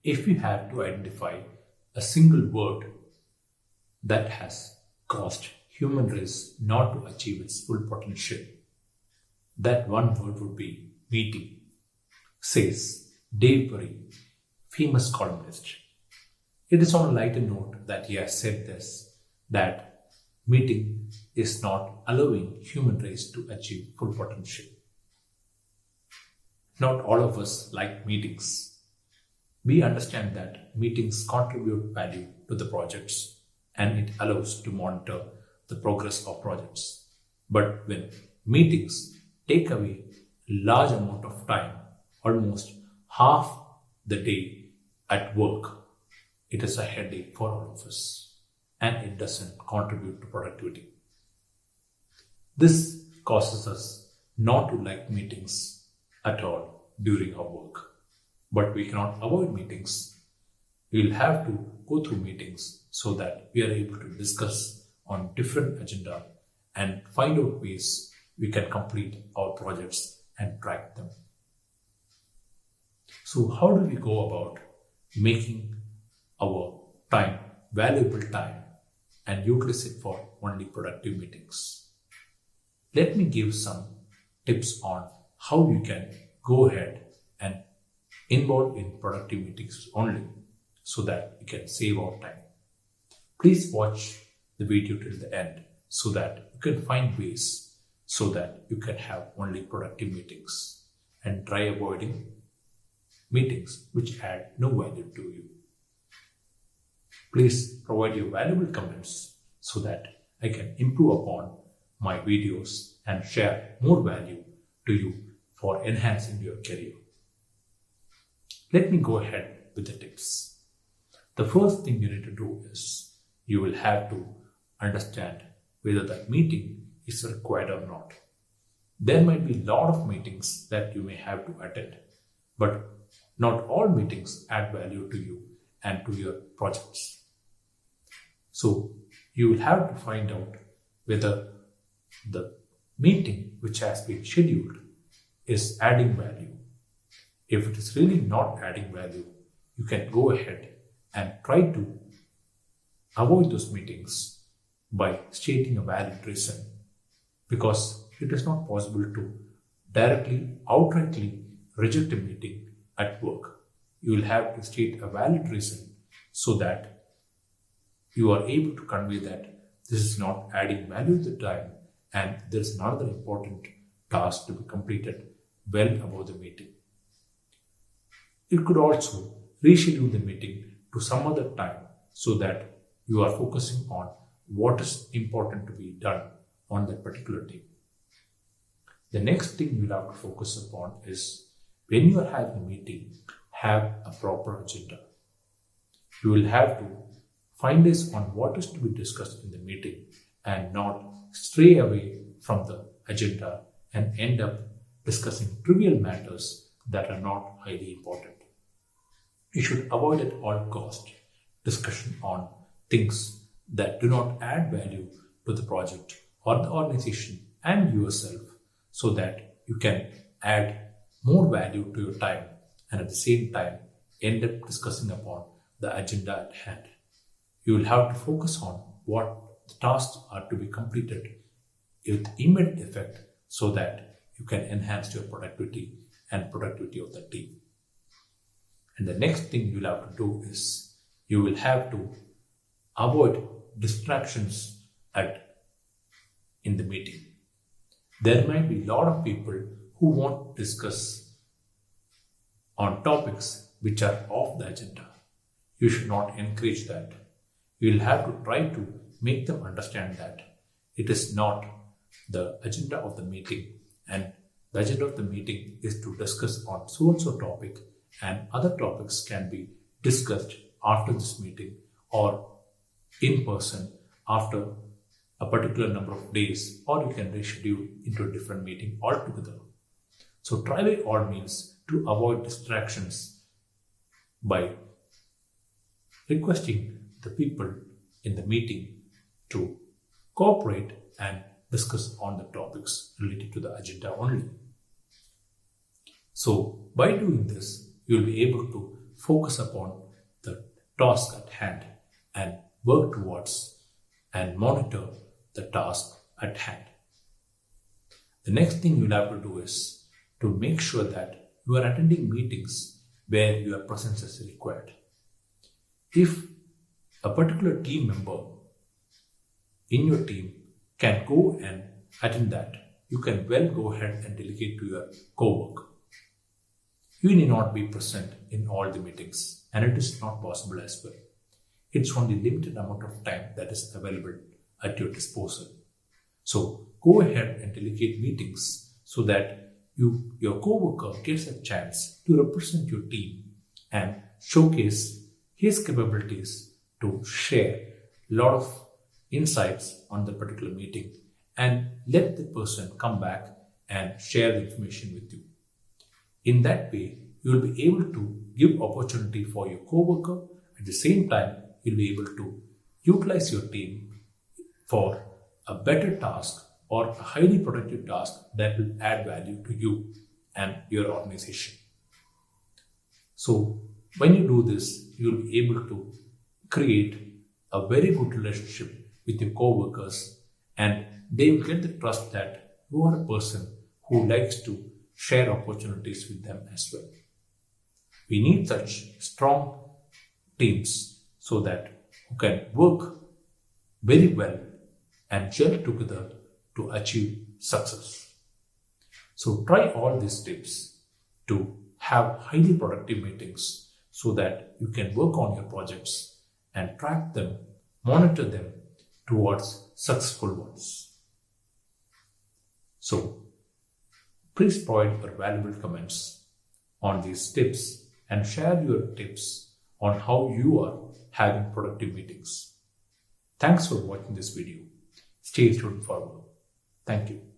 If we had to identify a single word that has caused human race not to achieve its full potential, that one word would be meeting, says Dave Perry, famous columnist. It is on a lighter note that he has said this, that meeting is not allowing human race to achieve full potential. Not all of us like meetings. We understand that meetings contribute value to the projects and it allows to monitor the progress of projects. But when meetings take away a large amount of time, almost half the day at work, it is a headache for all of us and it doesn't contribute to productivity. This causes us not to like meetings at all during our work. But we cannot avoid meetings. We will have to go through meetings so that we are able to discuss on different agenda and find out ways we can complete our projects and track them. So how do we go about making our time, valuable time, and utilize it for only productive meetings? Let me give some tips on how you can go ahead and involve in productive meetings only so that you can save our time. Please watch the video till the end so that you can find ways so that you can have only productive meetings and try avoiding meetings which add no value to you. Please provide your valuable comments so that I can improve upon my videos and share more value to you for enhancing your career. Let me go ahead with the tips. The first thing you need to do is you will have to understand whether that meeting is required or not. There might be a lot of meetings that you may have to attend, but not all meetings add value to you and to your projects. So you will have to find out whether the meeting which has been scheduled is adding value. If it is really not adding value, you can go ahead and try to avoid those meetings by stating a valid reason, because it is not possible to directly, outrightly reject a meeting at work. You will have to state a valid reason so that you are able to convey that this is not adding value to the time and there is another important task to be completed well above the meeting. You could also reschedule the meeting to some other time so that you are focusing on what is important to be done on that particular day. The next thing you will have to focus upon is when you are having a meeting, have a proper agenda. You will have to finalize on what is to be discussed in the meeting and not stray away from the agenda and end up discussing trivial matters that are not highly important. You should avoid at all cost discussion on things that do not add value to the project or the organization and yourself so that you can add more value to your time and at the same time end up discussing upon the agenda at hand. You will have to focus on what the tasks are to be completed with immediate effect so that you can enhance your productivity and productivity of the team. And the next thing you'll have to do is you will have to avoid distractions in the meeting. There might be a lot of people who want to discuss on topics which are off the agenda. You should not encourage that. You will have to try to make them understand that it is not the agenda of the meeting, and the agenda of the meeting is to discuss on so-and-so topic, and other topics can be discussed after this meeting or in person after a particular number of days, or you can reschedule into a different meeting altogether. So try by all means to avoid distractions by requesting the people in the meeting to cooperate and discuss on the topics related to the agenda only. So by doing this, you will be able to focus upon the task at hand and work towards and monitor the task at hand. The next thing you'll have to do is to make sure that you are attending meetings where your presence is required. If a particular team member in your team can go and attend that, you can well go ahead and delegate to your co-worker. You need not be present in all the meetings, and it is not possible as well. It's only limited amount of time that is available at your disposal. So go ahead and delegate meetings so that your co-worker gets a chance to represent your team and showcase his capabilities to share a lot of insights on the particular meeting and let the person come back and share the information with you. In that way, you will be able to give opportunity for your co-worker. At the same time, you'll be able to utilize your team for a better task or a highly productive task that will add value to you and your organization. So when you do this, you'll be able to create a very good relationship with your co-workers, and they will get the trust that you are a person who likes to share opportunities with them as well. We need such strong teams so that you can work very well and gel together to achieve success. So try all these tips to have highly productive meetings so that you can work on your projects and track them, monitor them towards successful ones. So please provide your valuable comments on these tips and share your tips on how you are having productive meetings. Thanks for watching this video. Stay tuned forward. Thank you.